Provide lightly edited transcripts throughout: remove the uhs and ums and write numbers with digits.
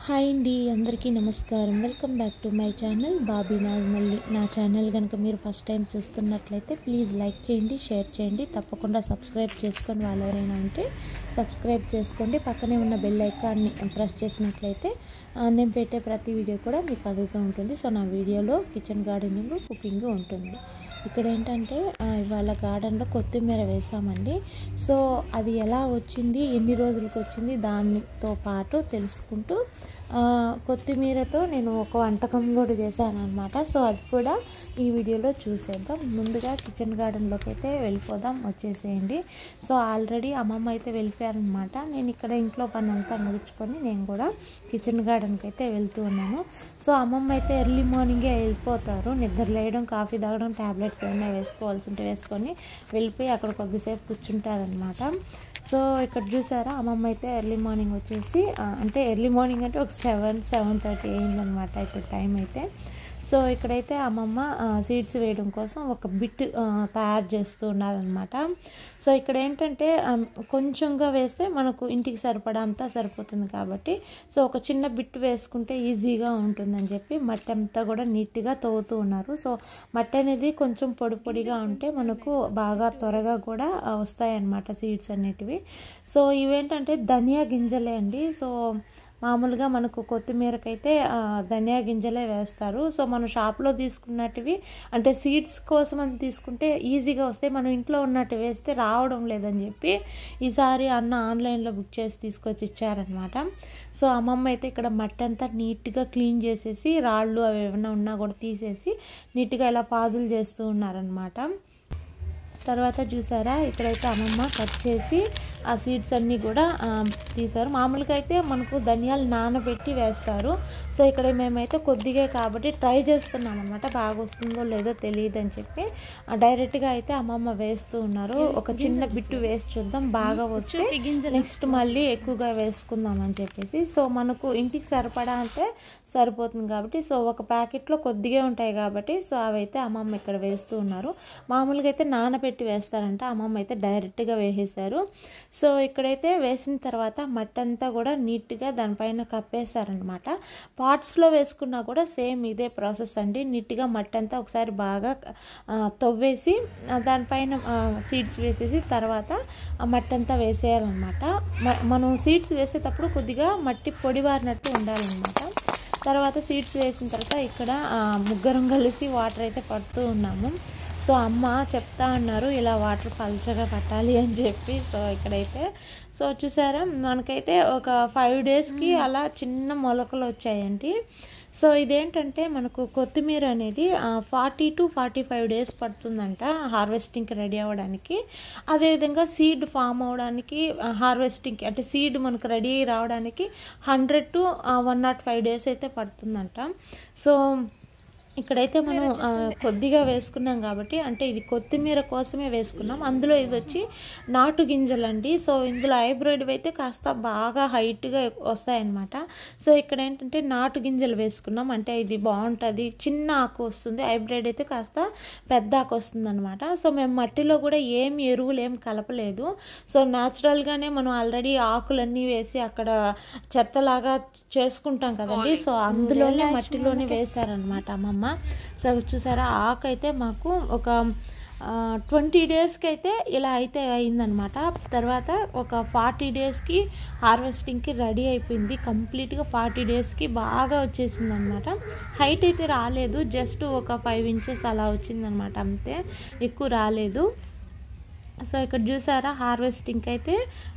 Hi అండి, అందరికీ నమస్కారం. Welcome back to my channel Bobby Nagamalli. నా ఛానల్ కనుక మీరు ఫస్ట్ టైం చూస్తున్నట్లయితే ప్లీజ్ లైక్ చేయండి, షేర్ చేయండి, తప్పకుండా సబ్స్క్రైబ్ చేసుకొని వాళ్ళు ఎవరైనా ఉంటే సబ్స్క్రైబ్ చేసుకోండి. పక్కనే ఉన్న బెల్ ఐకాన్ని ప్రెస్ చేసినట్లయితే నేను పెట్టే ప్రతి వీడియో కూడా మీకు అందుతూ ఉంటుంది. సో నా వీడియోలో కిచెన్ గార్డెనింగ్, కుకింగ్ ఉంటుంది. ఇక్కడ ఏంటంటే ఇవాళ గార్డెన్లో కొత్తిమీర వేసామండి. సో అది ఎలా వచ్చింది, ఎన్ని రోజులకు వచ్చింది, దానితో పాటు తెలుసుకుంటూ కొత్తిమీరతో నేను ఒక వంటకం కూడా చేశాను అనమాట. సో అది కూడా ఈ వీడియోలో చూసేద్దాం. ముందుగా కిచెన్ గార్డెన్లోకి అయితే వెళ్ళిపోదాం, వచ్చేసేయండి. సో ఆల్రెడీ అమ్మమ్మ అయితే వెళ్ళిపోయారనమాట. నేను ఇక్కడ ఇంట్లో పని అంతా ముగించుకొని నేను కూడా కిచెన్ గార్డెన్కి అయితే వెళ్తూ ఉన్నాను. సో అమ్మమ్మ అయితే ఎర్లీ మార్నింగే వెళ్ళిపోతారు. నిద్ర లేయడం, కాఫీ తాగడం, ట్యాబ్లెట్స్ ఏమైనా వేసుకోవాల్సి ఉంటే వేసుకొని వెళ్ళిపోయి అక్కడ కొద్దిసేపు కూర్చుంటారనమాట. సో ఇక్కడ చూసారా, అమ్మమ్మ అయితే ఎర్లీ మార్నింగ్ వచ్చేసి అంటే ఎర్లీ మార్నింగ్ అంటే ఒక 7-7:30 అయిందనమాట ఇప్పుడు టైం అయితే. సో ఇక్కడైతే అమ్మమ్మ సీడ్స్ వేయడం కోసం ఒక బిట్ తయారు చేస్తూ ఉన్నారనమాట. సో ఇక్కడ ఏంటంటే కొంచెంగా వేస్తే మనకు ఇంటికి సరిపడా అంతా సరిపోతుంది కాబట్టి సో ఒక చిన్న బిట్ వేసుకుంటే ఈజీగా ఉంటుందని చెప్పి మట్టి అంతా కూడా నీట్గా తవ్వుతూ ఉన్నారు. సో మట్టి అనేది కొంచెం పొడి పొడిగా ఉంటే మనకు బాగా త్వరగా కూడా వస్తాయన్నమాట సీడ్స్ అనేటివి. సో ఇవేంటంటే ధనియా గింజలే అండి. సో మామూలుగా మనకు కొత్తిమీరకైతే ధనియా గింజలే వేస్తారు. సో మనం షాప్లో తీసుకున్నటివి అంటే సీడ్స్ కోసం అని తీసుకుంటే ఈజీగా వస్తాయి, మనం ఇంట్లో ఉన్నట్టు వేస్తే రావడం లేదని చెప్పి ఈసారి అన్న ఆన్లైన్లో బుక్ చేసి తీసుకొచ్చి ఇచ్చారనమాట. సో అమ్మమ్మ అయితే ఇక్కడ మట్టి అంతా నీట్గా క్లీన్ చేసేసి రాళ్ళు అవి ఏమైనా ఉన్నా కూడా తీసేసి నీట్గా ఇలా పాదులు చేస్తూ ఉన్నారనమాట. తర్వాత చూసారా, ఇక్కడైతే అమ్మమ్మ కట్ చేసి ఆ సీడ్స్ అన్నీ కూడా తీశారు. మామూలుగా అయితే మనకు ధనియాలు నానబెట్టి వేస్తారు. సో ఇక్కడ మేమైతే కొద్దిగా కాబట్టి ట్రై చేస్తున్నాం అనమాట, బాగా వస్తుందో లేదో తెలియదు అని చెప్పి డైరెక్ట్గా అయితే అమ్మమ్మ వేస్తూ ఉన్నారు. ఒక చిన్న బిట్టు వేసి చూద్దాం, బాగా వస్తే నెక్స్ట్ మళ్ళీ ఎక్కువగా వేసుకుందాం అని చెప్పేసి. సో మనకు ఇంటికి సరిపడా అంటే సరిపోతుంది కాబట్టి సో ఒక ప్యాకెట్లో కొద్దిగా ఉంటాయి కాబట్టి సో అవైతే అమ్మమ్మ ఇక్కడ వేస్తూ ఉన్నారు. మామూలుగా అయితే నానబెట్టి వేస్తారంట, అమ్మమ్మ అయితే డైరెక్ట్గా వేసేసారు. సో ఇక్కడైతే వేసిన తర్వాత మట్టి అంతా కూడా నీట్గా దానిపైన కప్పేశారనమాట. పాట్స్లో వేసుకున్నా కూడా సేమ్ ఇదే ప్రాసెస్ అండి. నీట్గా మట్టి అంతా ఒకసారి బాగా తవ్వేసి దానిపైన సీడ్స్ వేసేసి తర్వాత ఆ మట్టి అంతా వేసేయాలన్నమాట. మనం సీడ్స్ వేసేటప్పుడు కొద్దిగా మట్టి పొడివారినట్టు ఉండాలన్నమాట. తర్వాత సీడ్స్ వేసిన తర్వాత ఇక్కడ ముగ్గురం కలిసి వాటర్ అయితే పడుతూ ఉన్నాము. సో అమ్మ చెప్తా ఉన్నారు ఇలా వాటర్ పల్చగా పట్టాలి అని చెప్పి. సో ఇక్కడైతే సో చూసారా, మనకైతే ఒక 5 డేస్కి అలా చిన్న మొలకలు వచ్చాయండి. సో ఇదేంటంటే మనకు కొత్తిమీర అనేది 40 to 45 డేస్ పడుతుందంట హార్వెస్టింగ్కి రెడీ అవ్వడానికి. అదేవిధంగా సీడ్ ఫామ్ అవ్వడానికి హార్వెస్టింగ్కి అంటే సీడ్ మనకు రెడీ అయ్యి రావడానికి 100 to 105 డేస్ అయితే పడుతుందంట. సో ఇక్కడైతే మనం కొద్దిగా వేసుకున్నాం కాబట్టి అంటే ఇది కొత్తిమీర కోసమే వేసుకున్నాం. అందులో ఇది వచ్చి నాటు గింజలండి. సో ఇందులో హైబ్రిడ్ అయితే కాస్త బాగా హైట్గా వస్తాయన్నమాట. సో ఇక్కడ ఏంటంటే నాటు గింజలు వేసుకున్నాం అంటే ఇది బాగుంటుంది, చిన్న ఆకు వస్తుంది. హైబ్రిడ్ అయితే కాస్త పెద్ద ఆకు వస్తుంది అనమాట. సో మేము మట్టిలో కూడా ఏమి ఎరువులు ఏం కలపలేదు. సో న్యాచురల్గానే మనం ఆల్రెడీ ఆకులన్నీ వేసి అక్కడ చెత్తలాగా చేసుకుంటాం కదండి. సో అందులోనే మట్టిలోనే వేశారనమాట అమ్మమ్మ. సో చూసారా, ఆకు అయితే మాకు ఒక 20 డేస్కి అయితే ఇలా అయితే అయిందనమాట. తర్వాత ఒక 40 డేస్కి హార్వెస్టింగ్కి రెడీ అయిపోయింది కంప్లీట్గా. 40 డేస్కి బాగా వచ్చేసింది అనమాట. హైట్ అయితే రాలేదు, జస్ట్ ఒక 5 inches అలా వచ్చిందనమాట, అంతే, ఎక్కువ రాలేదు. సో ఇక్కడ చూసారా, హార్వెస్టింగ్కి అయితే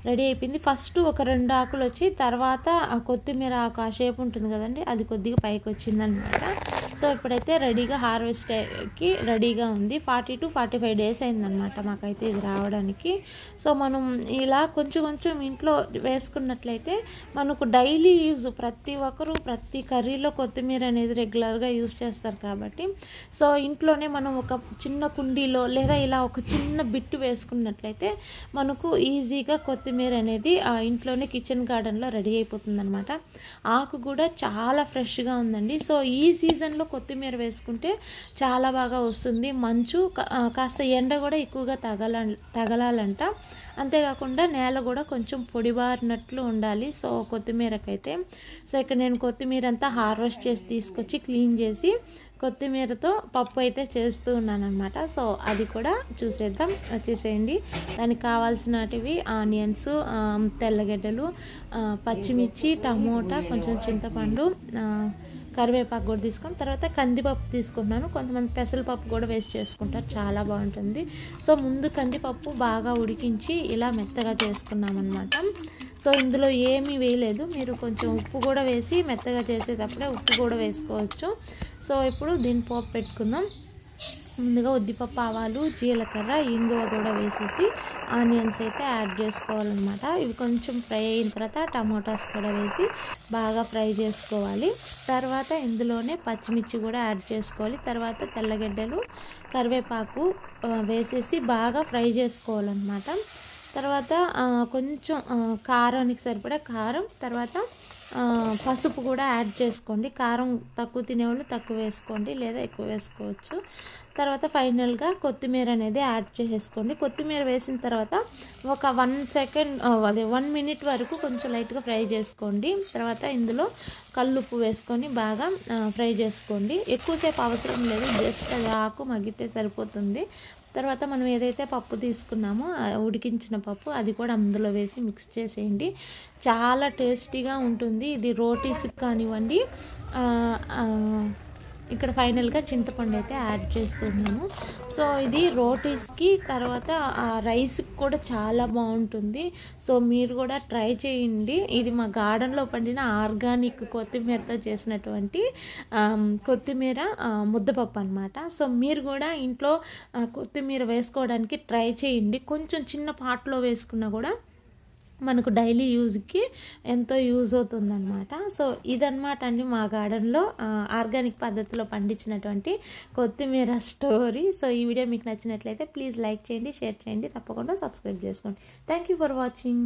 రెడీ అయిపోయింది. ఫస్ట్ ఒక 2 ఆకులు వచ్చి తర్వాత ఆ కొత్తిమీర ఆకు ఆ షేప్ ఉంటుంది కదండి, అది కొద్దిగా పైకి వచ్చిందనమాట. సో ఇప్పుడైతే రెడీగా హార్వెస్ట్కి రెడీగా ఉంది. 40 to 45 డేస్ అయిందనమాట మాకైతే ఇది రావడానికి. సో మనం ఇలా కొంచెం కొంచెం ఇంట్లో వేసుకున్నట్లయితే మనకు డైలీ యూజ్, ప్రతి ఒక్కరు ప్రతి కర్రీలో కొత్తిమీర అనేది రెగ్యులర్గా యూజ్ చేస్తారు కాబట్టి సో ఇంట్లోనే మనం ఒక చిన్న కుండీలో లేదా ఇలా ఒక చిన్న బిట్టు వేసుకున్నట్లయితే మనకు ఈజీగా కొత్తిమీర అనేది ఆ ఇంట్లోనే కిచెన్ గార్డెన్లో రెడీ అయిపోతుంది అనమాట. ఆకు కూడా చాలా ఫ్రెష్గా ఉందండి. సో ఈ సీజన్లో కొత్తిమీర వేసుకుంటే చాలా బాగా వస్తుంది. మంచు కాస్త ఎండ కూడా ఎక్కువగా తగలాలంట. అంతేకాకుండా నేల కూడా కొంచెం పొడిబారినట్లు ఉండాలి. సో కొత్తిమీరకైతే ఇక్కడ నేను కొత్తిమీర అంతా హార్వెస్ట్ చేసి తీసుకొచ్చి క్లీన్ చేసి కొత్తిమీరతో పప్పు అయితే చేస్తూ ఉన్నాను అనమాట. సో అది కూడా చూసేద్దాం, వచ్చేసేయండి. దానికి కావాల్సినటివి ఆనియన్స్, తెల్లగడ్డలు, పచ్చిమిర్చి, టమోటా, కొంచెం చింతపండు, కరివేపాకు కూడా తీసుకొని తర్వాత కందిపప్పు తీసుకున్నాను. కొంతమంది పెసరపప్పు కూడా వేస్ట్ చేసుకుంటారు, చాలా బాగుంటుంది. సో ముందు కందిపప్పు బాగా ఉడికించి ఇలా మెత్తగా చేసుకున్నాం అనమాట. సో ఇందులో ఏమీ వేయలేదు, మీరు కొంచెం ఉప్పు కూడా వేసి మెత్తగా చేసేటప్పుడే ఉప్పు కూడా వేసుకోవచ్చు. సో ఇప్పుడు దీన్ని పోపు పెట్టుకుందాం. ముందుగా ఉద్దిపప్పు, ఆవాలు, జీలకర్ర, ఇంగువ కూడా వేసేసి ఆనియన్స్ అయితే యాడ్ చేసుకోవాలన్నమాట. ఇవి కొంచెం ఫ్రై అయిన తర్వాత టమోటాస్ కూడా వేసి బాగా ఫ్రై చేసుకోవాలి. తర్వాత ఇందులోనే పచ్చిమిర్చి కూడా యాడ్ చేసుకోవాలి. తర్వాత తెల్లగడ్డలు, కరివేపాకు వేసేసి బాగా ఫ్రై చేసుకోవాలన్నమాట. తర్వాత కొంచెం కారానికి సరిపడా కారం, తర్వాత పసుపు కూడా యాడ్ చేసుకోండి. కారం తక్కువ తినేవాళ్ళు తక్కువ వేసుకోండి, లేదా ఎక్కువ వేసుకోవచ్చు. తర్వాత ఫైనల్గా కొత్తిమీర అనేది యాడ్ చేసేసుకోండి. కొత్తిమీర వేసిన తర్వాత ఒక 1 మినిట్ వరకు కొంచెం లైట్గా ఫ్రై చేసుకోండి. తర్వాత ఇందులో కల్లుప్పు వేసుకొని బాగా ఫ్రై చేసుకోండి. ఎక్కువసేపు అవసరం లేదు, జస్ట్ అది ఆకు మగ్గితే సరిపోతుంది. తర్వాత మనం ఏదైతే పప్పు తీసుకున్నామో ఉడికించిన పప్పు అది కూడా అందులో వేసి మిక్స్ చేసేయండి. చాలా టేస్టీగా ఉంటుంది ఇది. రోటీస్కి కానివ్వండి. ఇక్కడ ఫైనల్గా చింతపండు అయితే యాడ్ చేస్తున్నాను. సో ఇది రోటీస్కి, తర్వాత రైస్కి కూడా చాలా బాగుంటుంది. సో మీరు కూడా ట్రై చేయండి. ఇది మా గార్డెన్లో పండిన ఆర్గానిక్ కొత్తిమీరతో చేసినటువంటి కొత్తిమీర ముద్దపప్పు అనమాట. సో మీరు కూడా ఇంట్లో కొత్తిమీర వేసుకోవడానికి ట్రై చేయండి. కొంచెం చిన్న పాట్లో వేసుకున్నా కూడా మనకు డైలీ యూజ్కి ఎంతో యూజ్ అవుతుందన్నమాట. సో ఇదన్నమాట అండి మా గార్డెన్లో ఆర్గానిక్ పద్ధతిలో పండించినటువంటి కొత్తిమీర స్టోరీ. సో ఈ వీడియో మీకు నచ్చినట్లయితే ప్లీజ్ లైక్ చేయండి, షేర్ చేయండి, తప్పకుండా సబ్స్క్రైబ్ చేసుకోండి. Thank you for watching.